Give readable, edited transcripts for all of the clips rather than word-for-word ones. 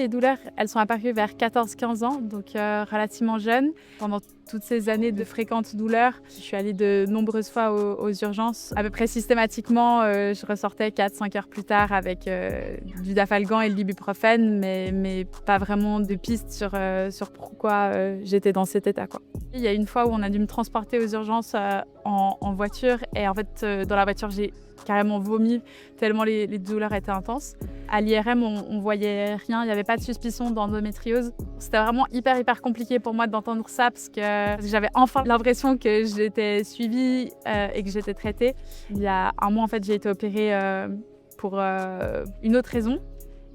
Les douleurs, elles sont apparues vers 14-15 ans, donc relativement jeune. Pendant toutes ces années de fréquentes douleurs, je suis allée de nombreuses fois aux urgences. À peu près systématiquement, je ressortais 4-5 heures plus tard avec du Dafalgan et de l'ibuprofène, mais pas vraiment de pistes sur pourquoi j'étais dans cet état, quoi. Il y a une fois où on a dû me transporter aux urgences en voiture et en fait, dans la voiture, j'ai carrément vomi tellement les douleurs étaient intenses. À l'IRM, on voyait rien, il n'y avait pas de suspicion d'endométriose. C'était vraiment hyper compliqué pour moi d'entendre ça parce que j'avais enfin l'impression que j'étais suivie et que j'étais traitée. Il y a un mois, en fait, j'ai été opérée pour une autre raison.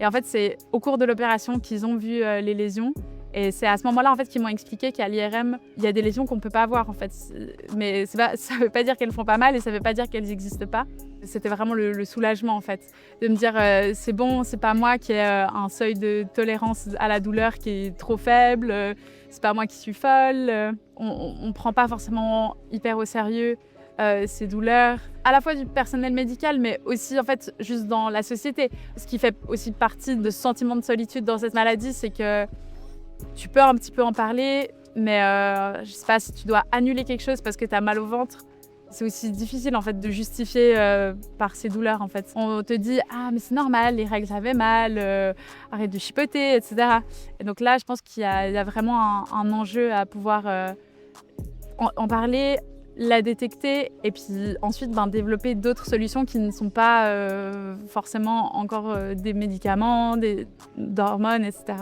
Et en fait, c'est au cours de l'opération qu'ils ont vu les lésions. Et c'est à ce moment-là en fait, qu'ils m'ont expliqué qu'à l'IRM, il y a des lésions qu'on ne peut pas voir en fait. Mais ça ne veut pas dire qu'elles font pas mal et ça ne veut pas dire qu'elles n'existent pas. C'était vraiment le soulagement en fait, de me dire c'est bon, c'est pas moi qui ai un seuil de tolérance à la douleur qui est trop faible, c'est pas moi qui suis folle. On ne prend pas forcément hyper au sérieux ces douleurs, à la fois du personnel médical, mais aussi en fait juste dans la société. Ce qui fait aussi partie de ce sentiment de solitude dans cette maladie, c'est que tu peux un petit peu en parler, mais je sais pas, si tu dois annuler quelque chose parce que tu as mal au ventre, c'est aussi difficile en fait de justifier par ces douleurs en fait. On te dit « Ah mais c'est normal, les règles ça fait mal, arrête de chipoter, etc. » Et donc là, je pense qu'il y a vraiment un enjeu à pouvoir en parler, la détecter et puis ensuite développer d'autres solutions qui ne sont pas forcément encore des médicaments, d'hormones, etc.